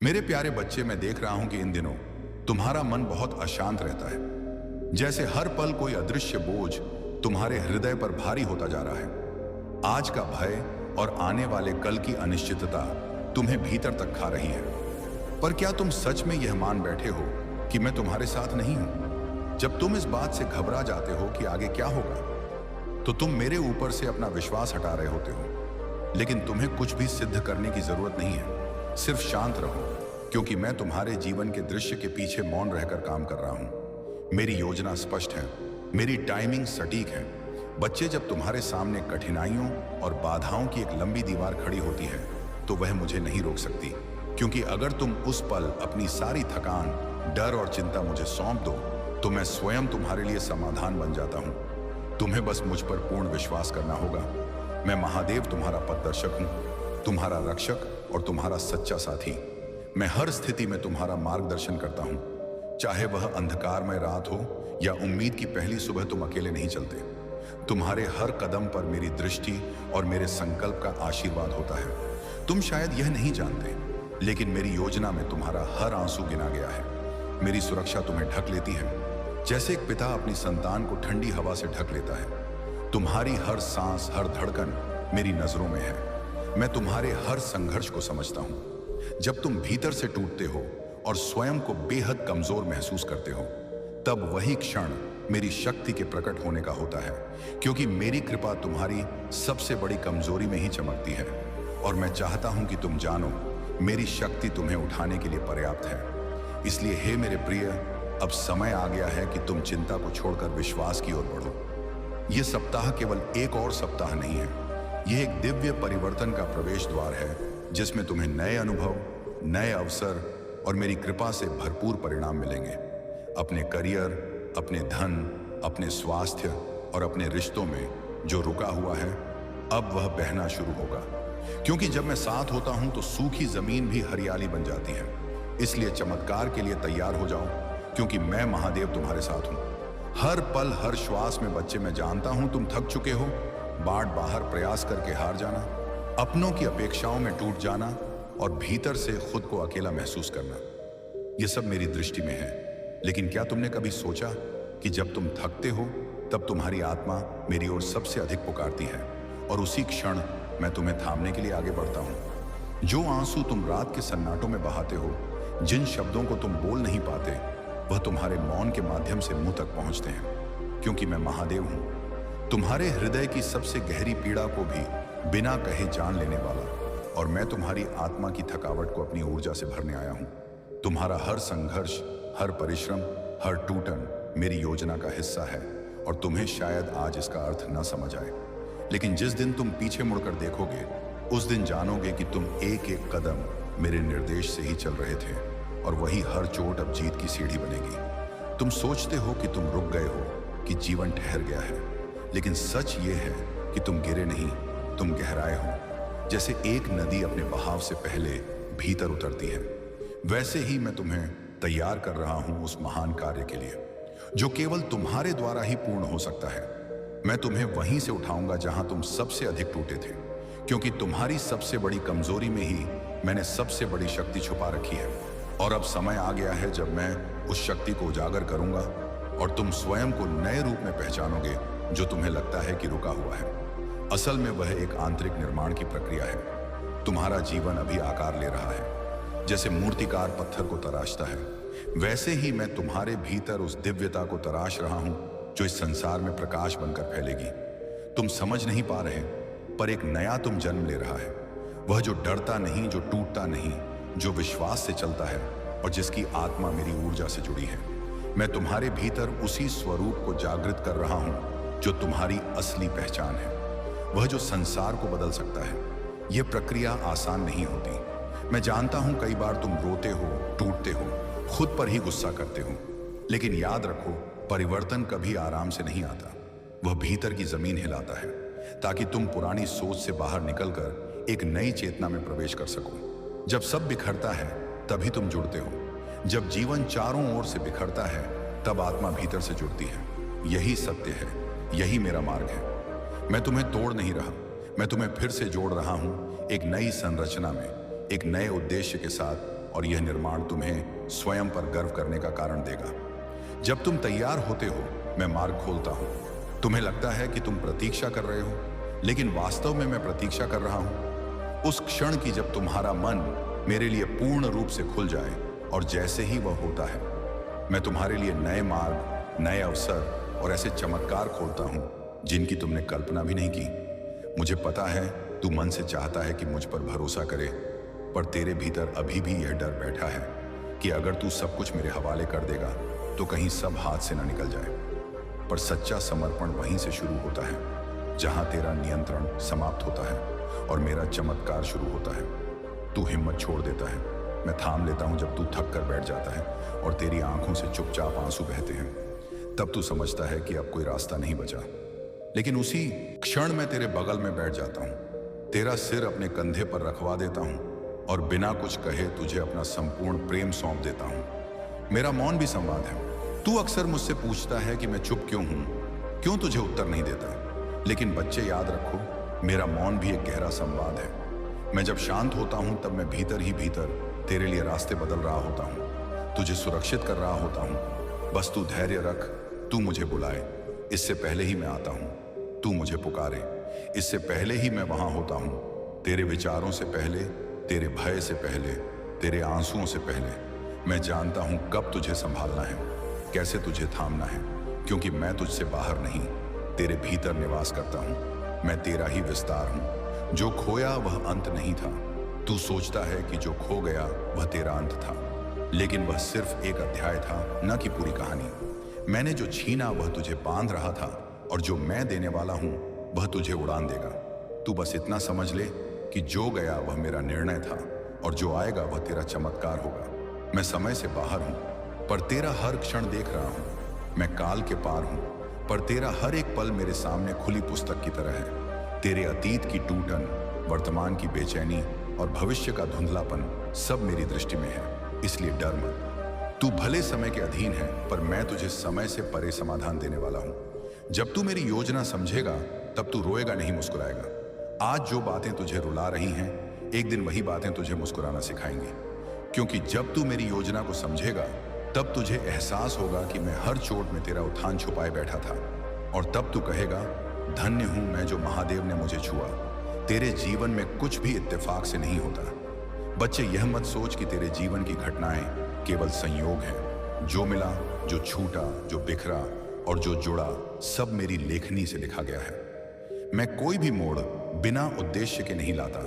मेरे प्यारे बच्चे, मैं देख रहा हूं कि इन दिनों तुम्हारा मन बहुत अशांत रहता है। जैसे हर पल कोई अदृश्य बोझ तुम्हारे हृदय पर भारी होता जा रहा है। आज का भय और आने वाले कल की अनिश्चितता तुम्हें भीतर तक खा रही है। पर क्या तुम सच में यह मान बैठे हो कि मैं तुम्हारे साथ नहीं हूं? जब तुम इस बात से घबरा जाते हो कि आगे क्या होगा, तो तुम मेरे ऊपर से अपना विश्वास हटा रहे होते हो। लेकिन तुम्हें कुछ भी सिद्ध करने की जरूरत नहीं है। सिर्फ शांत रहो, क्योंकि मैं तुम्हारे जीवन के दृश्य के पीछे मौन रहकर काम कर रहा हूं। मेरी योजना स्पष्ट है, मेरी टाइमिंग सटीक है। बच्चे, जब तुम्हारे सामने कठिनाइयों और बाधाओं की एक लंबी दीवार खड़ी होती है, तो वह मुझे नहीं रोक सकती। क्योंकि अगर तुम उस पल अपनी सारी थकान, डर और चिंता मुझे सौंप दो, तो मैं स्वयं तुम्हारे लिए समाधान बन जाता हूं। तुम्हें बस मुझ पर पूर्ण विश्वास करना होगा। मैं महादेव तुम्हारा पथदर्शक हूं, तुम्हारा रक्षक और तुम्हारा सच्चा साथी। मैं हर स्थिति में तुम्हारा मार्गदर्शन करता हूं। चाहे वह अंधकारमय रात हो या उम्मीद की पहली सुबह, तुम अकेले नहीं चलते। तुम्हारे हर कदम पर मेरी दृष्टि और मेरे संकल्प का आशीर्वाद होता है। तुम शायद यह नहीं जानते, लेकिन मेरी योजना में तुम्हारा हर आंसू गिना गया है। मेरी सुरक्षा तुम्हें ढक लेती है, जैसे एक पिता अपनी संतान को ठंडी हवा से ढक लेता है। तुम्हारी हर सांस, हर धड़कन मेरी नजरों में है। मैं तुम्हारे हर संघर्ष को समझता हूं। जब तुम भीतर से टूटते हो और स्वयं को बेहद कमजोर महसूस करते हो, तब वही क्षण मेरी शक्ति के प्रकट होने का होता है। क्योंकि मेरी कृपा तुम्हारी सबसे बड़ी कमजोरी में ही चमकती है। और मैं चाहता हूं कि तुम जानो, मेरी शक्ति तुम्हें उठाने के लिए पर्याप्त है। इसलिए हे मेरे प्रिय, अब समय आ गया है कि तुम चिंता को छोड़कर विश्वास की ओर बढ़ो। यह सप्ताह केवल एक और सप्ताह नहीं है, यह एक दिव्य परिवर्तन का प्रवेश द्वार है, जिसमें तुम्हें नए अनुभव, नए अवसर और मेरी कृपा से भरपूर परिणाम मिलेंगे। अपने करियर, अपने धन, अपने स्वास्थ्य और अपने रिश्तों में जो रुका हुआ है, अब वह बहना शुरू होगा। क्योंकि जब मैं साथ होता हूं, तो सूखी जमीन भी हरियाली बन जाती है। इसलिए चमत्कार के लिए तैयार हो जाओ, क्योंकि मैं महादेव तुम्हारे साथ हूं। हर पल, हर श्वास में बच्चे, मैं जानता हूं तुम थक चुके हो। बाट बाहर प्रयास करके हार जाना, अपनों की अपेक्षाओं में टूट जाना और भीतर से खुद को अकेला महसूस करना, यह सब मेरी दृष्टि में है। लेकिन क्या तुमने कभी सोचा कि जब तुम थकते हो, तब तुम्हारी आत्मा मेरी ओर सबसे अधिक पुकारती है, और उसी क्षण मैं तुम्हें थामने के लिए आगे बढ़ता हूं। जो आंसू तुम रात के सन्नाटों में बहाते हो, जिन शब्दों को तुम बोल नहीं पाते, वह तुम्हारे मौन के माध्यम से मुंह तक पहुंचते हैं। क्योंकि मैं महादेव हूं, तुम्हारे हृदय की सबसे गहरी पीड़ा को भी बिना कहे जान लेने वाला। और मैं तुम्हारी आत्मा की थकावट को अपनी ऊर्जा से भरने आया हूं। तुम्हारा हर संघर्ष, हर परिश्रम, हर टूटन मेरी योजना का हिस्सा है। और तुम्हें शायद आज इसका अर्थ न समझ आए, लेकिन जिस दिन तुम पीछे मुड़कर देखोगे, उस दिन जानोगे कि तुम एक एक कदम मेरे निर्देश से ही चल रहे थे। और वही हर चोट अब जीत की सीढ़ी बनेगी। तुम सोचते हो कि तुम रुक गए हो, कि जीवन ठहर गया है, लेकिन सच ये है कि तुम गिरे नहीं, तुम गहराए हो। जैसे एक नदी अपने बहाव से पहले भीतर उतरती है, वैसे ही मैं तुम्हें तैयार कर रहा हूं उस महान कार्य के लिए, जो केवल तुम्हारे द्वारा ही पूर्ण हो सकता है। मैं तुम्हें वहीं से उठाऊंगा जहां तुम सबसे अधिक टूटे थे। क्योंकि तुम्हारी सबसे बड़ी कमजोरी में ही मैंने सबसे बड़ी शक्ति छुपा रखी है। और अब समय आ गया है जब मैं उस शक्ति को उजागर करूंगा, और तुम स्वयं को नए रूप में पहचानोगे, जो तुम्हें लगता है कि रुका हुआ है। असल में वह एक आंतरिक निर्माण की प्रक्रिया है। तुम्हारा जीवन अभी आकार ले रहा है। जैसे मूर्तिकार पत्थर को तराशता है, वैसे ही मैं तुम्हारे भीतर उस दिव्यता को तराश रहा हूं, जो इस संसार में प्रकाश बनकर फैलेगी। तुम समझ नहीं पा रहे, पर एक नया तुम जन्म ले रहा है। वह जो डरता नहीं, जो टूटता नहीं, जो विश्वास से चलता है, और जिसकी आत्मा मेरी ऊर्जा से जुड़ी है। मैं तुम्हारे भीतर उसी स्वरूप को जागृत कर रहा हूं, जो तुम्हारी असली पहचान है। वह जो संसार को बदल सकता है। यह प्रक्रिया आसान नहीं होती। मैं जानता हूं कई बार तुम रोते हो, टूटते हो, खुद पर ही गुस्सा करते हो। लेकिन याद रखो, परिवर्तन कभी आराम से नहीं आता। वह भीतर की जमीन हिलाता है, ताकि तुम पुरानी सोच से बाहर निकलकर एक नई चेतना में प्रवेश कर सको। जब सब बिखरता है, तभी तुम जुड़ते हो। जब जीवन चारों ओर से बिखरता है, तब आत्मा भीतर से जुड़ती है। यही सत्य है, यही मेरा मार्ग है। मैं तुम्हें तोड़ नहीं रहा, मैं तुम्हें फिर से जोड़ रहा हूं, एक नई संरचना में, एक नए उद्देश्य के साथ और यह निर्माण तुम्हें स्वयं पर गर्व करने का कारण देगा। जब तुम तैयार होते हो, मैं मार्ग खोलता हूं। तुम्हें लगता है कि तुम प्रतीक्षा कर रहे हो, लेकिन वास्तव में मैं प्रतीक्षा कर रहा हूं उस क्षण की जब तुम्हारा मन मेरे लिए पूर्ण रूप से खुल जाए। और जैसे ही वह होता है, मैं तुम्हारे लिए नए मार्ग, नए अवसर और ऐसे चमत्कार खोलता हूं जिनकी तुमने कल्पना भी नहीं की। मुझे पता है तू मन से चाहता है कि मुझ पर भरोसा करे, पर तेरे भीतर अभी भी यह डर बैठा है कि अगर तू सब कुछ मेरे हवाले कर देगा तो कहीं सब हाथ से ना निकल जाए। पर सच्चा समर्पण वहीं से शुरू होता है जहां तेरा नियंत्रण समाप्त होता है और मेरा चमत्कार शुरू होता है। तू हिम्मत छोड़ देता है, मैं थाम लेता हूं जब तू थक कर बैठ जाता है और तेरी आंखों से चुपचाप आंसू बहते हैं। तब तू समझता है कि अब कोई रास्ता नहीं बचा, लेकिन उसी क्षण मैं तेरे बगल में बैठ जाता हूं, तेरा सिर अपने कंधे पर रखवा देता हूं और बिना कुछ कहे तुझे अपना संपूर्ण प्रेम सौंप देता हूं। मेरा मौन भी संवाद है। तू अक्सर मुझसे पूछता है कि मैं चुप क्यों हूं, क्यों तुझे उत्तर नहीं देता। लेकिन बच्चे, याद रखो, मेरा मौन भी एक गहरा संवाद है। मैं जब शांत होता हूं तब मैं भीतर ही भीतर तेरे लिए रास्ते बदल रहा होता हूं, तुझे सुरक्षित कर रहा होता हूं। बस तू धैर्य रख, तू मुझे बुलाए, इससे पहले ही मैं आता हूं। तू मुझे पुकारे, इससे पहले ही मैं वहां होता हूं। तेरे विचारों से पहले, तेरे भय से पहले, तेरे आंसुओं से पहले मैं जानता हूं कब तुझे संभालना है, कैसे तुझे थामना है, क्योंकि मैं तुझसे बाहर नहीं, तेरे भीतर निवास करता हूं। मैं तेरा ही विस्तार हूं। जो खोया वह अंत नहीं था। तू सोचता है कि जो खो गया वह तेरा अंत था, लेकिन वह सिर्फ एक अध्याय था, न कि पूरी कहानी। मैंने जो छीना वह तुझे बांध रहा था, और जो मैं देने वाला हूं वह तुझे उड़ान देगा। तू बस इतना समझ ले कि जो गया वह मेरा निर्णय था, और जो आएगा वह तेरा चमत्कार होगा। मैं समय से बाहर हूं, पर तेरा हर क्षण देख रहा हूं। मैं काल के पार हूं, पर तेरा हर एक पल मेरे सामने खुली पुस्तक की तरह है। तेरे अतीत की टूटन, वर्तमान की बेचैनी और भविष्य का धुंधलापन सब मेरी दृष्टि में है, इसलिए डर मत। तू भले समय के अधीन है, पर मैं तुझे समय से परे समाधान देने वाला हूं। जब तू मेरी योजना समझेगा तब तू रोएगा नहीं, मुस्कुराएगा। आज जो बातें तुझे रुला रही हैं, एक दिन वही बातें तुझे मुस्कुराना सिखाएंगी। क्योंकि जब तू मेरी योजना को समझेगा तब तुझे एहसास होगा कि मैं हर चोट में तेरा उत्थान छुपाए बैठा था, और तब तू कहेगा, धन्य हूं मैं जो महादेव ने मुझे छुआ। तेरे जीवन में कुछ भी इत्तेफाक से नहीं होता। बच्चे, यह मत सोच कि तेरे जीवन की घटनाएं केवल संयोग हैं। जो मिला, जो छूटा, जो बिखरा और जो जुड़ा, सब मेरी लेखनी से लिखा गया है। मैं कोई भी मोड़ बिना उद्देश्य के नहीं लाता,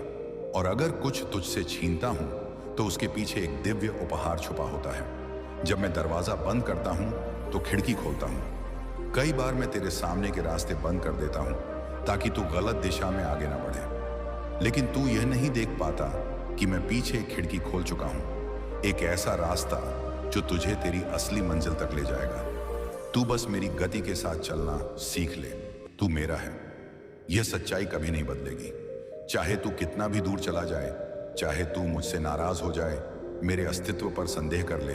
और अगर कुछ तुझसे छीनता हूं तो उसके पीछे एक दिव्य उपहार छुपा होता है। जब मैं दरवाजा बंद करता हूं तो खिड़की खोलता हूं। कई बार मैं तेरे सामने के रास्ते बंद कर देता हूं ताकि तू गलत दिशा में आगे ना बढ़े, लेकिन तू यह नहीं देख पाता कि मैं पीछे एक खिड़की खोल चुका हूं, एक ऐसा रास्ता जो तुझे तेरी असली मंजिल तक ले जाएगा। तू बस मेरी गति के साथ चलना सीख ले। तू मेरा है, यह सच्चाई कभी नहीं बदलेगी। चाहे तू कितना भी दूर चला जाए, चाहे तू मुझसे नाराज हो जाए, मेरे अस्तित्व पर संदेह कर ले,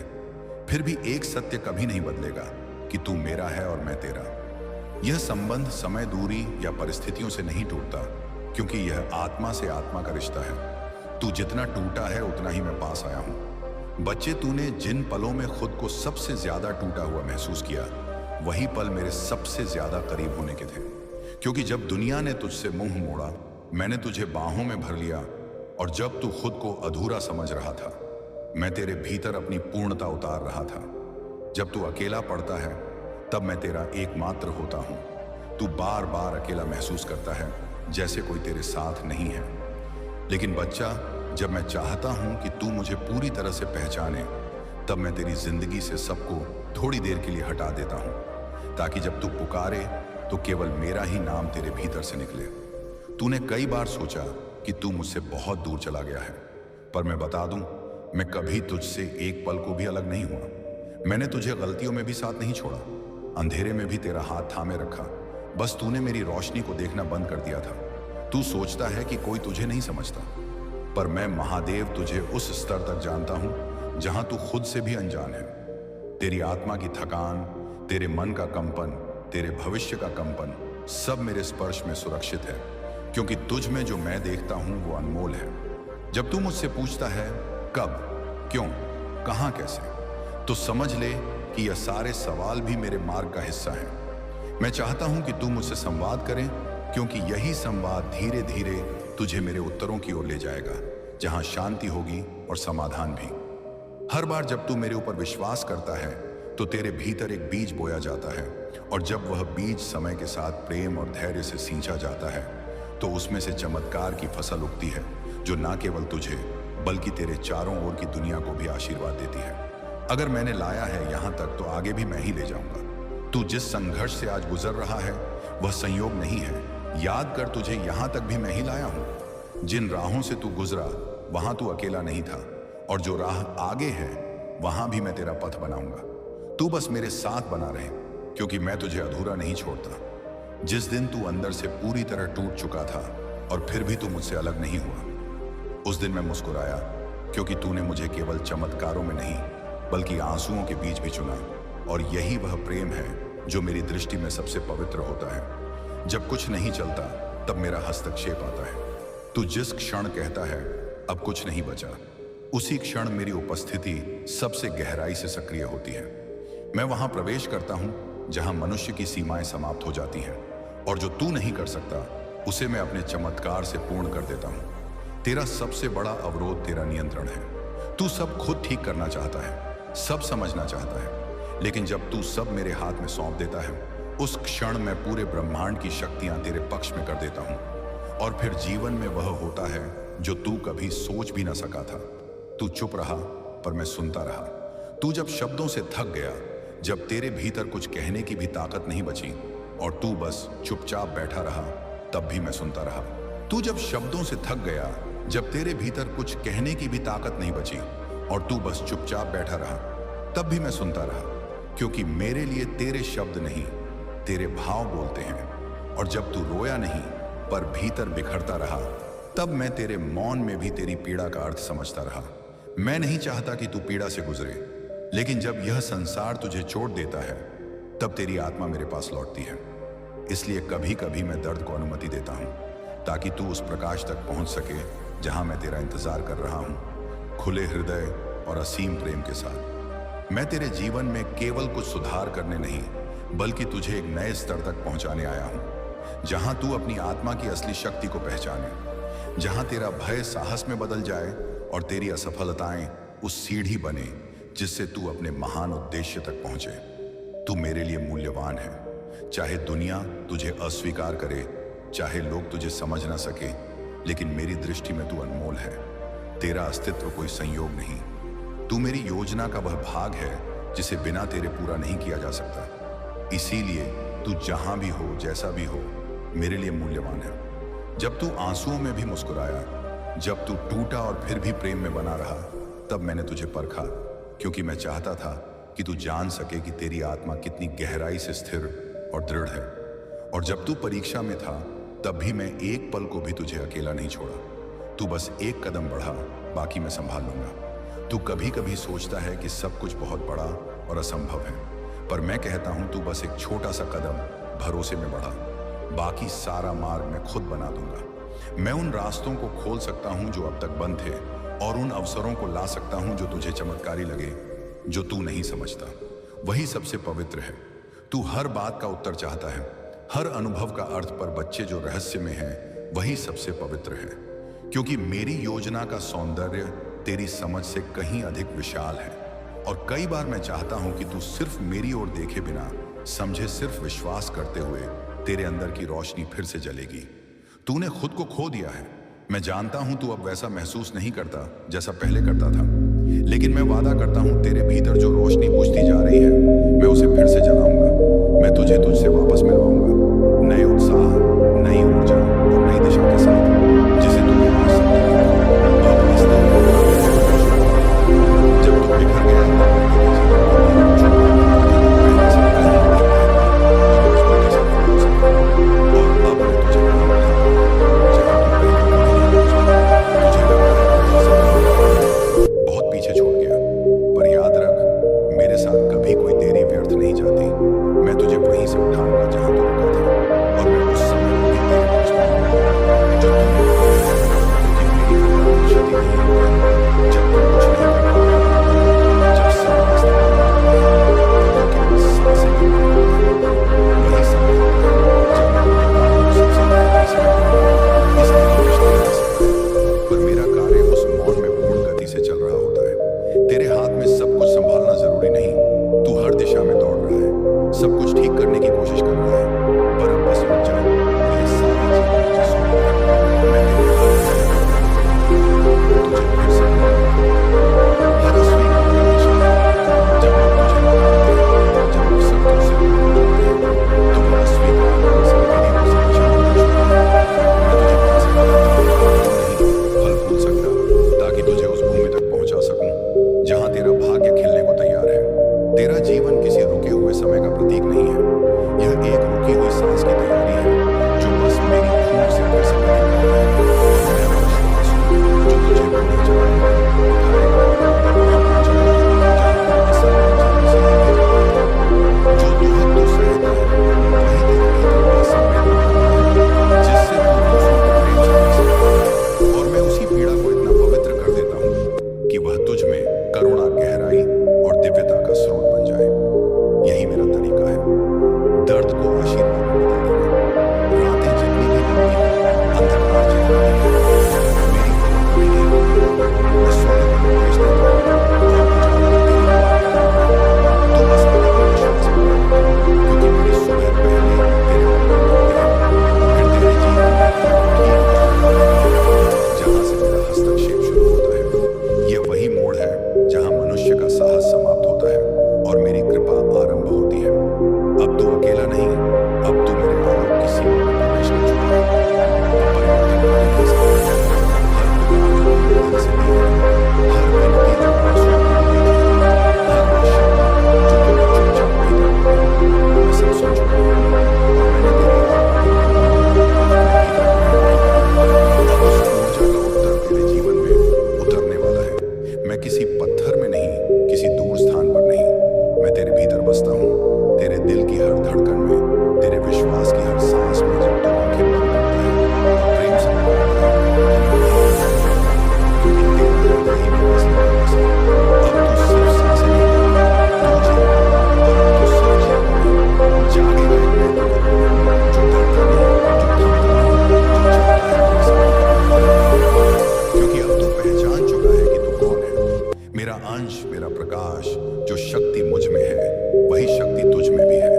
फिर भी एक सत्य कभी नहीं बदलेगा कि तू मेरा है और मैं तेरा। यह संबंध समय, दूरी या परिस्थितियों से नहीं टूटता, क्योंकि यह आत्मा से आत्मा का रिश्ता है। तू जितना टूटा है उतना ही मैं पास आया हूं। बच्चे, तूने जिन पलों में खुद को सबसे ज्यादा टूटा हुआ महसूस किया, वही पल मेरे सबसे ज्यादा करीब होने के थे। क्योंकि जब दुनिया ने तुझसे मुंह मोड़ा, मैंने तुझे बाहों में भर लिया, और जब तू खुद को अधूरा समझ रहा था, मैं तेरे भीतर अपनी पूर्णता उतार रहा था। जब तू अकेला पड़ता है तब मैं तेरा एकमात्र होता हूं। तू बार बार अकेला महसूस करता है, जैसे कोई तेरे साथ नहीं है। लेकिन बच्चा, जब मैं चाहता हूं कि तू मुझे पूरी तरह से पहचाने, तब मैं तेरी जिंदगी से सबको थोड़ी देर के लिए हटा देता हूं, ताकि जब तू पुकारे तो केवल मेरा ही नाम तेरे भीतर से निकले। तूने कई बार सोचा कि तू मुझसे बहुत दूर चला गया है, पर मैं बता दूं, मैं कभी तुझसे एक पल को भी अलग नहीं हुआ। मैंने तुझे गलतियों में भी साथ नहीं छोड़ा, अंधेरे में भी तेरा हाथ थामे रखा। बस तूने मेरी रोशनी को देखना बंद कर दिया था। तू सोचता है कि कोई तुझे नहीं समझता, पर मैं महादेव तुझे उस स्तर तक जानता हूं जहां तू खुद से भी अनजान है। तेरी आत्मा की थकान, तेरे मन का कंपन, तेरे भविष्य का कंपन, सब मेरे स्पर्श में सुरक्षित है, क्योंकि तुझ में जो मैं देखता हूं वो अनमोल है। जब तू मुझसे पूछता है कब, क्यों, कहां, कैसे? तो समझ ले कि यह सारे सवाल भी मेरे मार्ग का हिस्सा हैं। मैं चाहता हूं कि तू मुझसे संवाद करें, क्योंकि यही संवाद धीरे धीरे तुझे मेरे उत्तरों की ओर ले जाएगा, जहां शांति होगी और समाधान भी। हर बार जब तू मेरे ऊपर विश्वास करता है तो तेरे भीतर एक बीज बोया जाता है, और जब वह बीज समय के साथ प्रेम और धैर्य से सींचा जाता है तो उसमें से चमत्कार की फसल उगती है, जो ना केवल तुझे बल्कि तेरे चारों ओर की दुनिया को भी आशीर्वाद देती है। अगर मैंने लाया है यहां तक तो आगे भी मैं ही ले जाऊंगा। तू जिस संघर्ष से आज गुजर रहा है वह संयोग नहीं है। याद कर, तुझे यहां तक भी मैं ही लाया हूं। जिन राहों से तू गुजरा वहां तू अकेला नहीं था, और जो राह आगे है वहां भी मैं तेरा पथ बनाऊंगा। तू बस मेरे साथ बना रहे, क्योंकि मैं तुझे अधूरा नहीं छोड़ता। जिस दिन तू अंदर से पूरी तरह टूट चुका था और फिर भी तू मुझसे अलग नहीं हुआ, उस दिन मैं मुस्कुराया, क्योंकि तूने मुझे केवल चमत्कारों में नहीं बल्कि आंसुओं के बीच भी चुना। और यही वह प्रेम है जो मेरी दृष्टि में सबसे पवित्र होता है। जब कुछ नहीं चलता तब मेरा हस्तक्षेप आता है। तू जिस क्षण कहता है अब कुछ नहीं बचा, उसी क्षण मेरी उपस्थिति सबसे गहराई से सक्रिय होती है। मैं वहां प्रवेश करता हूं जहां मनुष्य की सीमाएं समाप्त हो जाती हैं, और जो तू नहीं कर सकता उसे मैं अपने चमत्कार से पूर्ण कर देता हूं। तेरा सबसे बड़ा अवरोध तेरा नियंत्रण है। तू सब खुद ठीक करना चाहता है, सब समझना चाहता है, लेकिन जब तू सब मेरे हाथ में सौंप देता है, उस क्षण मैं पूरे ब्रह्मांड की शक्तियां तेरे पक्ष में कर देता हूं, और फिर जीवन में वह होता है जो तू कभी सोच भी ना सका था। तू चुप रहा पर मैं सुनता रहा। तू जब शब्दों से थक गया, जब तेरे भीतर कुछ कहने की भी ताकत नहीं बची और तू बस चुपचाप बैठा रहा, तब भी मैं सुनता रहा। तू जब शब्दों से थक गया, जब तेरे भीतर कुछ कहने की भी ताकत नहीं बची और तू बस चुपचाप बैठा रहा, तब भी मैं सुनता रहा, क्योंकि मेरे लिए तेरे शब्द नहीं, तेरे भाव बोलते हैं। और जब तू रोया नहीं पर भीतर बिखरता रहा, तब मैं तेरे मौन में भी तेरी पीड़ा का अर्थ समझता रहा। मैं नहीं चाहता कि तू पीड़ा से गुजरे, लेकिन जब यह संसार तुझे चोट देता है तब तेरी आत्मा मेरे पास लौटती है। इसलिए कभी कभी मैं दर्द को अनुमति देता हूं, ताकि तू उस प्रकाश तक पहुंच सके जहां मैं तेरा इंतजार कर रहा हूं, खुले हृदय और असीम प्रेम के साथ। मैं तेरे जीवन में केवल कुछ सुधार करने नहीं बल्कि तुझे एक नए स्तर तक पहुंचाने आया हूं, जहां तू अपनी आत्मा की असली शक्ति को पहचाने, जहां तेरा भय साहस में बदल जाए और तेरी असफलताएं उस सीढ़ी बने जिससे तू अपने महान उद्देश्य तक पहुंचे। तू मेरे लिए मूल्यवान है, चाहे दुनिया तुझे अस्वीकार करे, चाहे लोग तुझे समझ ना सके, लेकिन मेरी दृष्टि में तू अनमोल है। तेरा अस्तित्व कोई संयोग नहीं, तू मेरी योजना का वह भाग है जिसे बिना तेरे पूरा नहीं किया जा सकता। इसीलिए तू जहां भी हो, जैसा भी हो, मेरे लिए मूल्यवान है। जब तू आंसुओं में भी मुस्कुराया, जब तू टूटा और फिर भी प्रेम में बना रहा, तब मैंने तुझे परखा, क्योंकि मैं चाहता था कि तू जान सके कि तेरी आत्मा कितनी गहराई से स्थिर और दृढ़ है। और जब तू परीक्षा में था तब भी मैं एक पल को भी तुझे अकेला नहीं छोड़ा। तू बस एक कदम बढ़ा, बाकी मैं संभाल लूंगा। तू कभी कभी सोचता है कि सब कुछ बहुत बड़ा और असंभव है, पर मैं कहता हूं तू बस एक छोटा सा कदम भरोसे में बढ़ा, बाकी सारा मार्ग मैं खुद बना दूंगा। मैं उन रास्तों को खोल सकता हूं जो अब तक बंद थे, और उन अवसरों को ला सकता हूं जो तुझे चमत्कारी लगे, जो तू नहीं समझता। वही सबसे पवित्र है। तू हर बात का उत्तर चाहता है, हर अनुभव का अर्थ, पर बच्चे जो रहस्य में है वही सबसे पवित्र है, क्योंकि मेरी योजना का सौंदर्य तेरी समझ से कहीं अधिक विशाल है। और कई बार मैं चाहता हूं कि तू सिर्फ मेरी ओर देखे बिना समझे, सिर्फ विश्वास करते हुए तेरे अंदर की रोशनी फिर से जलेगी। तूने खुद को खो दिया है, मैं जानता हूं तू अब वैसा महसूस नहीं करता जैसा पहले करता था, लेकिन मैं वादा करता हूं तेरे भीतर जो रोशनी बुझती जा रही है, मैं उसे फिर से जलाऊंगा। मैं तुझे तुझसे वापस मिलवाऊंगा, नए उत्साह, नई ऊर्जा और नई दिशा के साथ, जिसे तूने आज समझा था। अब इस दिन जब तू बिखर गया तब मैं तेरे जीवन में छुपा था कि तू पहले से कहीं अधिक गहरा और मजबूती से खड़ा हो सके। और अब मैं तुझे वहां मिलाऊंगा जहां तू पहले कभी नहीं पहुंचा। तुझे लगता है कि मैं सब बहुत पीछे छोड़ गया, पर याद रख, मेरे साथ कभी कोई देरी व्यर्थ नहीं जाती। मैं तुझे वहीं से उठाऊंगा जहां तू रुका था। सब कुछ ठीक करने की कोशिश कर रहा है, पर अब बस रुक जा। ये सारा जीवन मुझे सौंप दे। मैं तेरे हर तुझे फिर से हर अस्वीकार का दिशा है। जब लोग तुझे नकारते हैं, जब अवसर तुझसे दूर हो जाते हैं, तो वह अस्वीकार करने से मेरी रोजी दिशा होना शुरू है। मैं तुझे वहां से नहीं फल फूल सकता, ताकि तुझे उस भूमि तक पहुंचा सकूं जहां तेरा भाग्य खिलने को तैयार है। तेरा जीवन किसी रुके हुए समय का प्रतीक नहीं है, यह एक रुकी हुई सांस की तैयारी है, जो बस मेरी खून से फिर से बनी है। और मैं वह श्वास हूं जो तुझे पुनः जगाएगा, उठाएगा और वहां पहुंचाएगा जहां असल में जीवन से ही ले जाता है। जो दुख तू सहता है, वही तेरे भीतर वह संवेदना होता है जिससे तू दूसरों को प्रेम से दे सकता है। और मैं उसी पीड़ा को इतना पवित्र कर देता हूं कि वह तुझ में करुणा, गहराई और दिव्यता का स्रोत बन जाए। यही मेरा तरीका है, दर्द को आशीर्वाद में बदल देना। रातें जितनी भी लंबी हो, अंधकार जितना भी गहरा हो, मेरी खबर कभी नहीं होगी। मैं सोने को निर्देश देता हूं और उजाला तेरी बात करता है। तू बस आत्मविश्वास बढ़ा, क्योंकि मेरी सुबह पहले तेरे मन पर पड़ते हैं, फिर तेरे जीवन में ठीक जहां से मेरा हस्तक्षेप शुरू होता है। यह वही मोड़ है जहां मनुष्य का साहस समाप्त होता है और मेरी कृपा आरंभ होती है। अब तू अकेला नहीं, अब तू मेरे आलोक की सीमा में प्रवेश कर चुका है। अब परिवर्तन हो नहीं सकता। हर पुकार जो मैंने दिल से दी है, हर विनती जो आंसुओं में दी थी, हर वह शब्द जो तूने चुपचाप भीतर बोले, मैं सब सुन चुका हूं और मैंने तेरी आत्मा के माध्यम अपने भीतर अब उस ऊर्जा का उत्तर तेरे जीवन में उतरने वाला है। मैं किसी पत्थर में नहीं, किसी दूर स्थान पर नहीं, मैं तेरे भीतर बसता हूँ, तेरे दिल की हर धड़कन में, तेरे विश्वास की हर सांस में। जब तू आंखें बंद करता है और प्रेम से पुकारता है, तो मैं वहीं खड़ा होता हूं, क्योंकि तेरा हृदय ही मेरा असली निवास है। अब तू सिर्फ सांसें नहीं लेगा, तू जिएगा, और अब तू सिर्फ जिएगा नहीं, जागेगा एक नए तरीके में, जो डरता नहीं, जो थमता नहीं, जो चलता है मेरे साथ। क्योंकि अब तू पहचान चुका है कि तू कौन है। मेरा अंश, मेरा प्रकाश, जो शक्ति मुझ में है, वही शक्ति तुझ में भी है।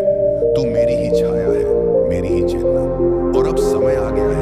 तू मेरी ही छाया है, मेरी ही चेतना। और अब समय आ गया